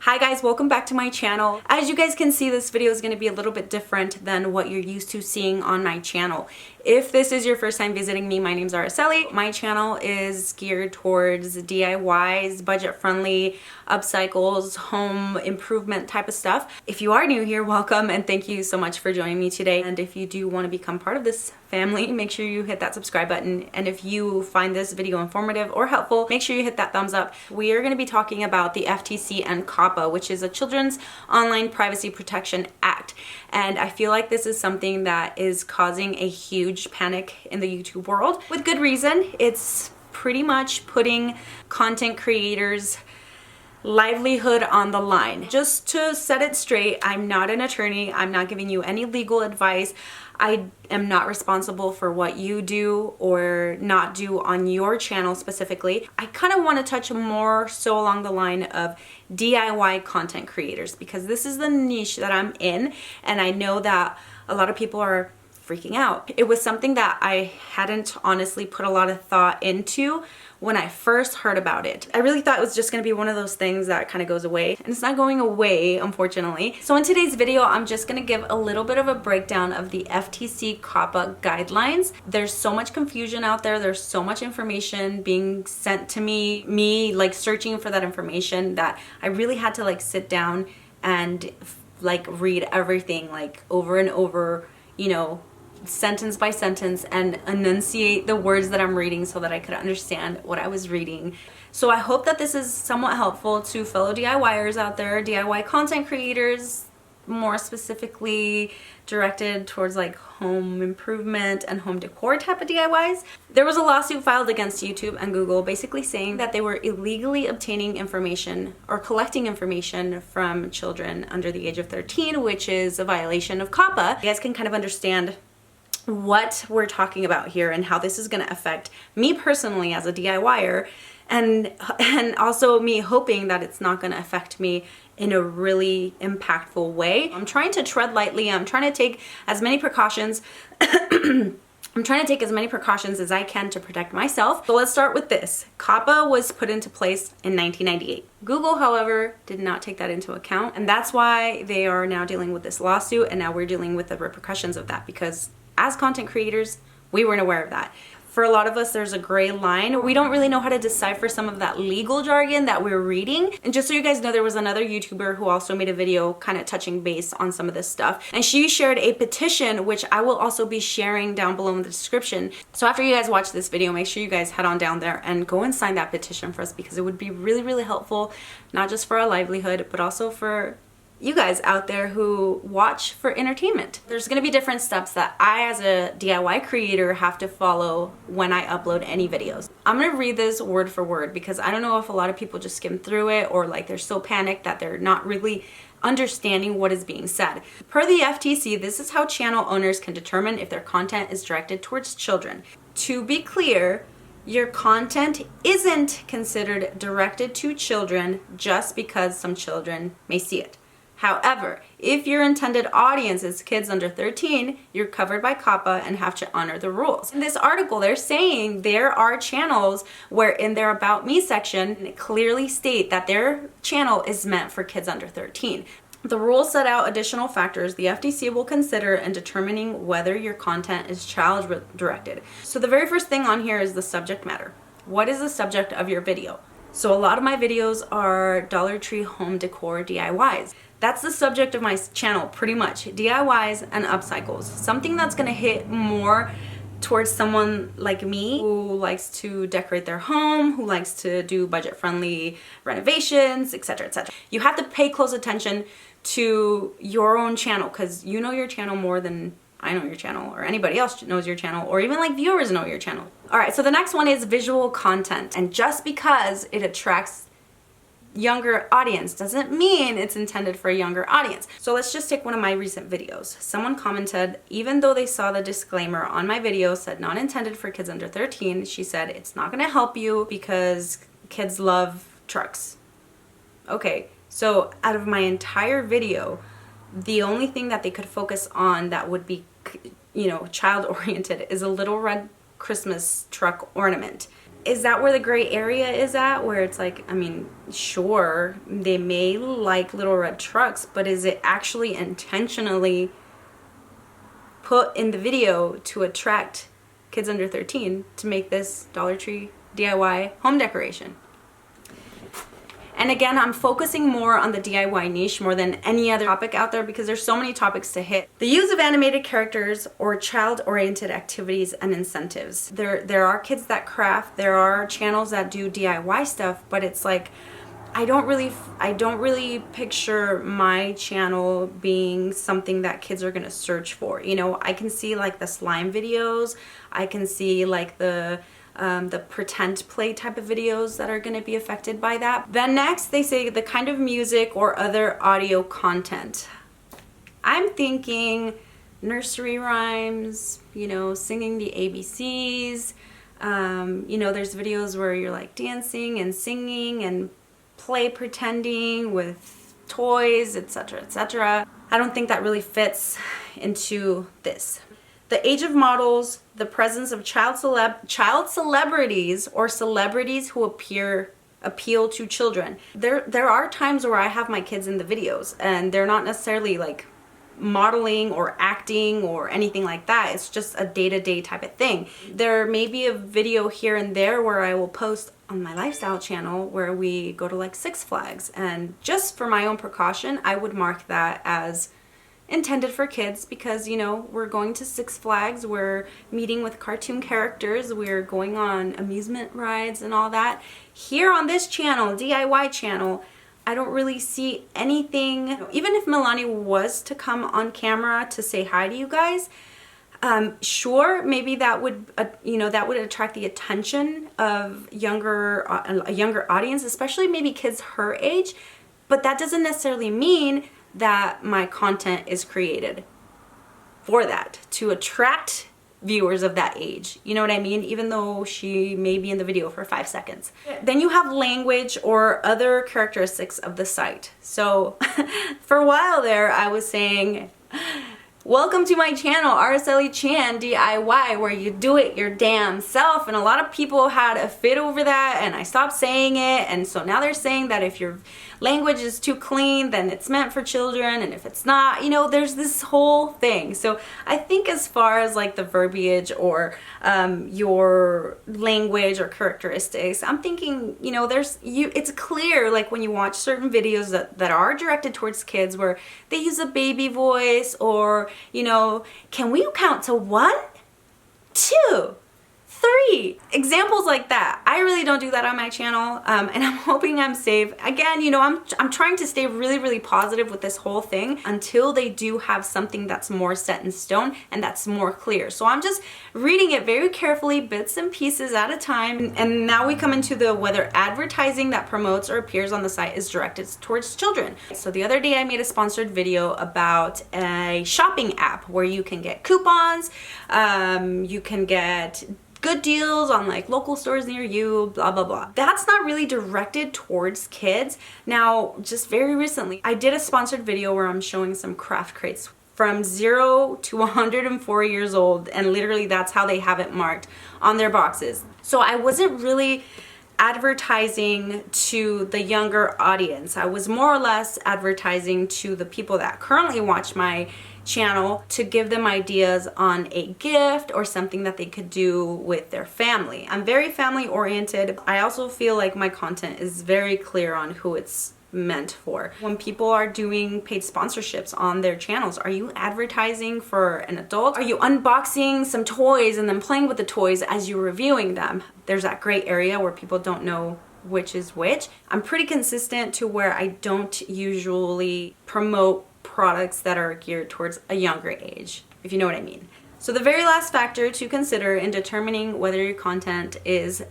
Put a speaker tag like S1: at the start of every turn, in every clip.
S1: Hi guys, welcome back to my channel. As you guys can see, this video is going to be a little bit different than what you're used to seeing on my channel. If this is your first time visiting me, my name's Araceli. My channel is geared towards DIYs, budget-friendly, upcycles, home improvement type of stuff. If you are new here, welcome and thank you so much for joining me today. And if you do want to become part of this family, make sure you hit that subscribe button. And if you find this video informative or helpful, make sure you hit that thumbs up. We are going to be talking about the FTC and Coppa, which is a Children's Online Privacy Protection Act. And I feel like this is something that is causing a huge panic in the YouTube world. With good reason. It's pretty much putting content creators' livelihood on the line. Just to set it straight, I'm not an attorney. I'm not giving you any legal advice. I am not responsible for what you do or not do on your channel specifically. I kind of want to touch more so along the line of DIY content creators because this is the niche that I'm in, and I know that a lot of people are freaking out. It was something that I hadn't honestly put a lot of thought into when I first heard about it. I really thought it was just gonna be one of those things that kind of goes away, and it's not going away, unfortunately. So in today's video, I'm just gonna give a little bit of a breakdown of the FTC Coppa guidelines. There's so much confusion out there. There's so much information being sent to me like searching for that information, that I really had to like sit down and like read everything like over and over, you know, sentence by sentence, and enunciate the words that I'm reading so that I could understand what I was reading. So I hope that this is somewhat helpful to fellow DIYers out there, DIY content creators, more specifically directed towards like home improvement and home decor type of DIYs. There was a lawsuit filed against YouTube and Google basically saying that they were illegally obtaining information or collecting information from children under the age of 13, which is a violation of Coppa. You guys can kind of understand what we're talking about here and how this is going to affect me personally as a DIYer, and also me hoping that it's not going to affect me in a really impactful way. I'm trying to tread lightly. I'm trying to take as many precautions I'm trying to take as many precautions as I can to protect myself. So let's start with this. Coppa was put into place in 1998. Google, however, did not take that into account, and that's why they are now dealing with this lawsuit, and now we're dealing with the repercussions of that, because as content creators, we weren't aware of that. For a lot of us, there's a gray line. We don't really know how to decipher some of that legal jargon that we're reading. And just so you guys know, there was another YouTuber who also made a video kind of touching base on some of this stuff. And she shared a petition, which I will also be sharing down below in the description. So after you guys watch this video, make sure you guys head on down there and go and sign that petition for us, because it would be really, really helpful, not just for our livelihood, but also for you guys out there who watch for entertainment. There's gonna be different steps that I as a DIY creator have to follow when I upload any videos. I'm gonna read this word for word because I don't know if a lot of people just skim through it, or like they're so panicked that they're not really understanding what is being said. Per the FTC, this is how channel owners can determine if their content is directed towards children. To be clear, your content isn't considered directed to children just because some children may see it. However, if your intended audience is kids under 13, you're covered by Coppa and have to honor the rules. In this article, they're saying there are channels where in their About Me section clearly state that their channel is meant for kids under 13. The rules set out additional factors the FTC will consider in determining whether your content is child-directed. So the very first thing on here is the subject matter. What is the subject of your video? So a lot of my videos are Dollar Tree home decor DIYs. That's the subject of my channel, pretty much. DIYs and upcycles. Something that's gonna hit more towards someone like me who likes to decorate their home, who likes to do budget-friendly renovations, etc., etc. You have to pay close attention to your own channel, because you know your channel more than I know your channel, or anybody else knows your channel, or even like viewers know your channel. All right, so the next one is visual content. And just because it attracts younger audience doesn't mean it's intended for a younger audience. So let's just take one of my recent videos. Someone commented, even though they saw the disclaimer on my video said not intended for kids under 13, she said, it's not gonna help you because kids love trucks. Okay, so out of my entire video, the only thing that they could focus on that would be, you know, child oriented is a little red Christmas truck ornament. Is that where the gray area is at? Where it's like, I mean, sure, they may like little red trucks, but is it actually intentionally put in the video to attract kids under 13 to make this Dollar Tree DIY home decoration? And again, I'm focusing more on the DIY niche more than any other topic out there because there's so many topics to hit. The use of animated characters or child-oriented activities and incentives. There are kids that craft, there are channels that do DIY stuff, but it's like, I don't really picture my channel being something that kids are gonna search for. You know, I can see like the slime videos, I can see like the pretend play type of videos that are going to be affected by that. Then next, they say the kind of music or other audio content. I'm thinking nursery rhymes, you know, singing the ABCs. You know, there's videos where you're like dancing and singing and play pretending with toys, etc., etc. I don't think that really fits into this. The age of models, the presence of child celebrities or celebrities who appeal to children. There are times where I have my kids in the videos and they're not necessarily like modeling or acting or anything like that. It's just a day-to-day type of thing. There may be a video here and there where I will post on my lifestyle channel where we go to like Six Flags, and just for my own precaution, I would mark that as intended for kids because, you know, we're going to Six Flags, we're meeting with cartoon characters, we're going on amusement rides and all that. Here on this channel, DIY channel, I don't really see anything. Even if Milani was to come on camera to say hi to you guys, sure, maybe that would, you know, that would attract the attention of a younger audience, especially maybe kids her age, but that doesn't necessarily mean that my content is created for that, to attract viewers of that age. You know what I mean? Even though she may be in the video for 5 seconds. Then you have language or other characteristics of the site. So for a while there, I was saying, welcome to my channel, Araceli Chan DIY, where you do it your damn self. And a lot of people had a fit over that and I stopped saying it. And so now they're saying that if your language is too clean, then it's meant for children. And if it's not, you know, there's this whole thing. So I think as far as like the verbiage or your language or characteristics, I'm thinking, you know, it's clear like when you watch certain videos that are directed towards kids where they use a baby voice or, you know, can we count to 1, 2, 3? Examples like that. I really don't do that on my channel, and I'm hoping I'm safe. Again, you know, I'm trying to stay really, really positive with this whole thing until they do have something that's more set in stone and that's more clear. So I'm just reading it very carefully, bits and pieces at a time. And now we come into the whether advertising that promotes or appears on the site is directed towards children. So the other day I made a sponsored video about a shopping app where you can get coupons, you can get good deals on like local stores near you, blah, blah, blah. That's not really directed towards kids. Now, just very recently, I did a sponsored video where I'm showing some craft crates from 0 to 104 years old, and literally that's how they have it marked on their boxes. So I wasn't really advertising to the younger audience. I was more or less advertising to the people that currently watch my channel to give them ideas on a gift or something that they could do with their family. I'm very family oriented. I also feel like my content is very clear on who it's meant for. When people are doing paid sponsorships on their channels, are you advertising for an adult? Are you unboxing some toys and then playing with the toys as you're reviewing them? There's that gray area where people don't know which is which. I'm pretty consistent to where I don't usually promote products that are geared towards a younger age, if you know what I mean. So the very last factor to consider in determining whether your content is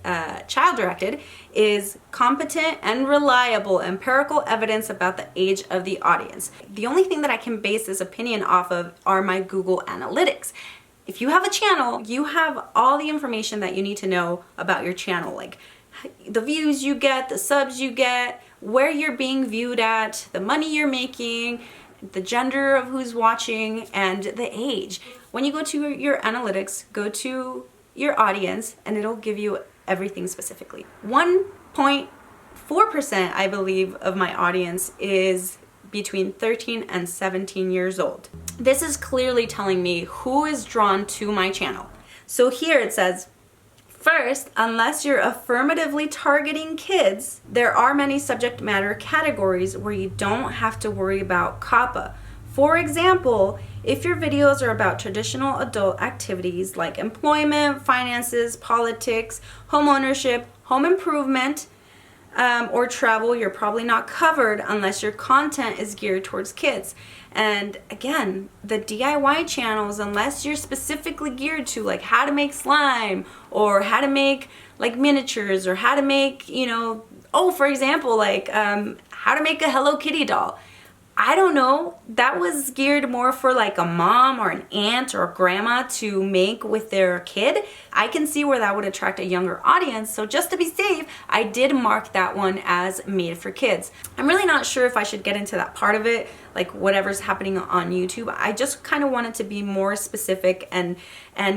S1: child-directed is competent and reliable empirical evidence about the age of the audience. The only thing that I can base this opinion off of are my Google Analytics. If you have a channel, you have all the information that you need to know about your channel, like the views you get, the subs you get, where you're being viewed at, the money you're making, the gender of who's watching, and the age. When you go to your analytics, go to your audience and it'll give you everything specifically. 1.4%, I believe, of my audience is between 13 and 17 years old. This is clearly telling me who is drawn to my channel. So here it says, first, unless you're affirmatively targeting kids, there are many subject matter categories where you don't have to worry about COPPA. For example, if your videos are about traditional adult activities like employment, finances, politics, home ownership, home improvement, or travel, you're probably not covered unless your content is geared towards kids. And again, the DIY channels, unless you're specifically geared to like how to make slime or how to make like miniatures or how to make, you know, for example, like how to make a Hello Kitty doll. I don't know, that was geared more for like a mom or an aunt or a grandma to make with their kid. I can see where that would attract a younger audience, so just to be safe, I did mark that one as made for kids. I'm really not sure if I should get into that part of it, like whatever's happening on YouTube. I just kind of wanted to be more specific and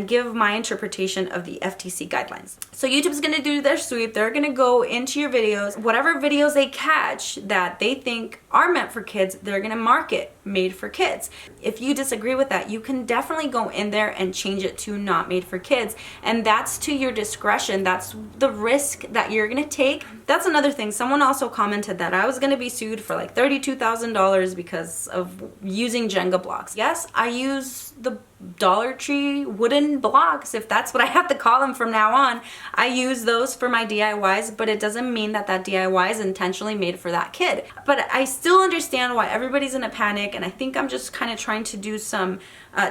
S1: give my interpretation of the FTC guidelines. So YouTube's gonna do their sweep. They're gonna go into your videos, whatever videos they catch that they think are meant for kids, they're gonna mark it made for kids. If you disagree with that, you can definitely go in there and change it to not made for kids. And that's to your discretion. That's the risk that you're gonna take. That's another thing. Someone also commented that I was gonna be sued for like $32,000 because of using Jenga blocks. Yes, I use the Dollar Tree wooden blocks, if that's what I have to call them from now on. I use those for my DIYs, but it doesn't mean that that DIY is intentionally made for that kid. But I still understand why everybody's in a panic, and I think I'm just kind of trying to do some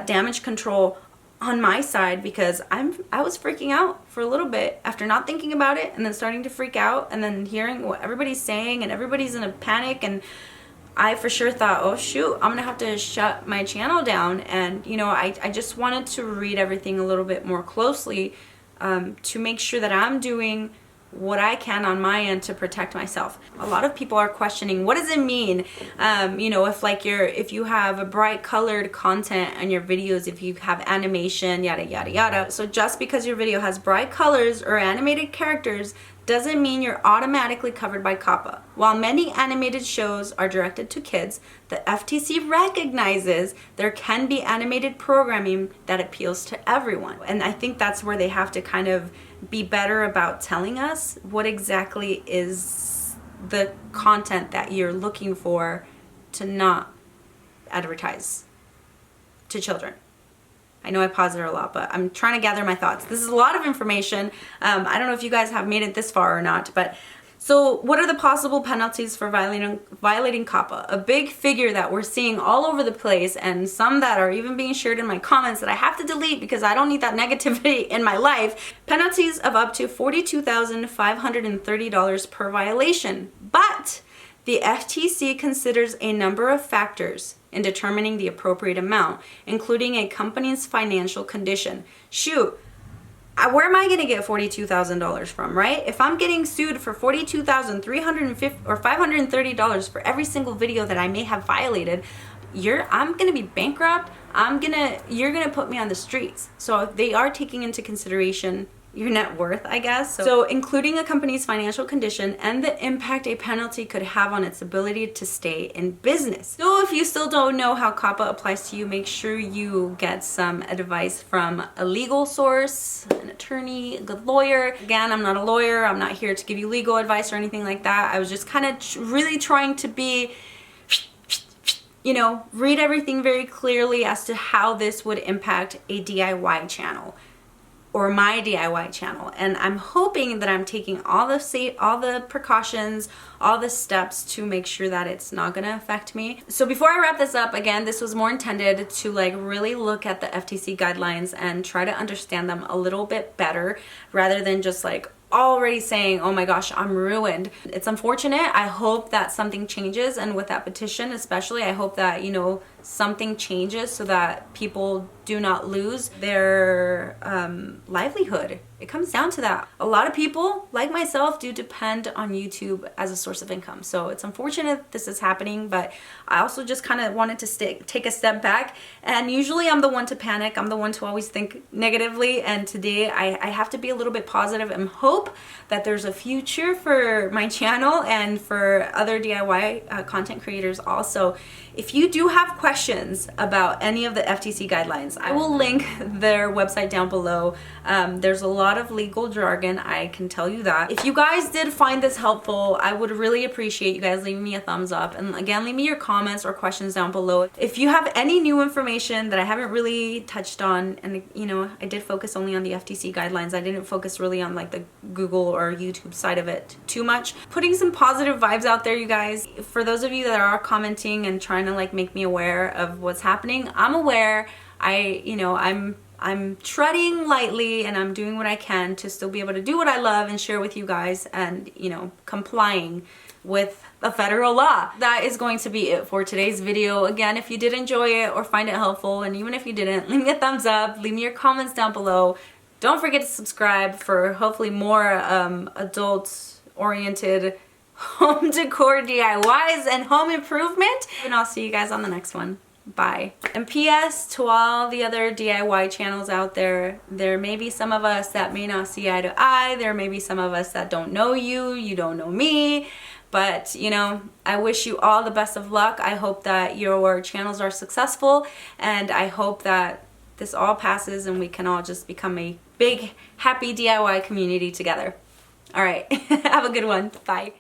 S1: damage control on my side, because I was freaking out for a little bit after not thinking about it and then starting to freak out and then hearing what everybody's saying and everybody's in a panic, and I for sure thought, oh shoot, I'm gonna have to shut my channel down. And you know, I just wanted to read everything a little bit more closely to make sure that I'm doing what I can on my end to protect myself. A lot of people are questioning, what does it mean? You know, if you have a bright colored content on your videos, if you have animation, yada yada yada. So just because your video has bright colors or animated characters doesn't mean you're automatically covered by COPPA. While many animated shows are directed to kids, the FTC recognizes there can be animated programming that appeals to everyone. And I think that's where they have to kind of be better about telling us what exactly is the content that you're looking for to not advertise to children. I know I pause there a lot, but I'm trying to gather my thoughts. This is a lot of information. I don't know if you guys have made it this far or not, but so what are the possible penalties for violating COPPA? A big figure that we're seeing all over the place, and some that are even being shared in my comments that I have to delete because I don't need that negativity in my life. Penalties of up to $42,530 per violation. But the FTC considers a number of factors in determining the appropriate amount, including a company's financial condition. Shoot, where am I going to get $42,000 from, right? If I'm getting sued for $42,350 or $530 for every single video that I may have violated, I'm going to be bankrupt. You're going to put me on the streets. So they are taking into consideration your net worth, I guess. So including a company's financial condition and the impact a penalty could have on its ability to stay in business. So if you still don't know how COPPA applies to you, make sure you get some advice from a legal source, an attorney, a good lawyer. Again, I'm not a lawyer. I'm not here to give you legal advice or anything like that. I was just kind of really trying to be, you know, read everything very clearly as to how this would impact a DIY channel or my DIY channel. And I'm hoping that I'm taking all the precautions, all the steps to make sure that it's not gonna affect me. So before I wrap this up, again, this was more intended to like really look at the FTC guidelines and try to understand them a little bit better rather than just like already saying, oh my gosh, I'm ruined. It's unfortunate. I hope that something changes, and with that petition especially, I hope that, you know, something changes so that people do not lose their livelihood. It comes down to that. A lot of people, like myself, do depend on YouTube as a source of income. So it's unfortunate this is happening, but I also just kind of wanted to take a step back. And usually I'm the one to panic. I'm the one to always think negatively. And today I have to be a little bit positive and hope that there's a future for my channel and for other DIY content creators also. If you do have questions about any of the FTC guidelines, I will link their website down below. There's a lot of legal jargon, I can tell you that. If you guys did find this helpful, I would really appreciate you guys leaving me a thumbs up. And again, leave me your comments or questions down below. If you have any new information that I haven't really touched on, and you know, I did focus only on the FTC guidelines. I didn't focus really on like the Google or YouTube side of it too much. Putting some positive vibes out there, you guys. For those of you that are commenting and trying to like make me aware of what's happening, I'm aware. I'm treading lightly and I'm doing what I can to still be able to do what I love and share with you guys, and you know, complying with the federal law. That is going to be it for today's video. Again, if you did enjoy it or find it helpful, and even if you didn't, leave me a thumbs up, leave me your comments down below. Don't forget to subscribe for hopefully more adult oriented home decor DIYs and home improvement. And I'll see you guys on the next one. Bye. And PS to all the other DIY channels out there, there may be some of us that may not see eye to eye. There may be some of us that don't know you, you don't know me. But, you know, I wish you all the best of luck. I hope that your channels are successful, and I hope that this all passes and we can all just become a big, happy DIY community together. All right. Have a good one. Bye.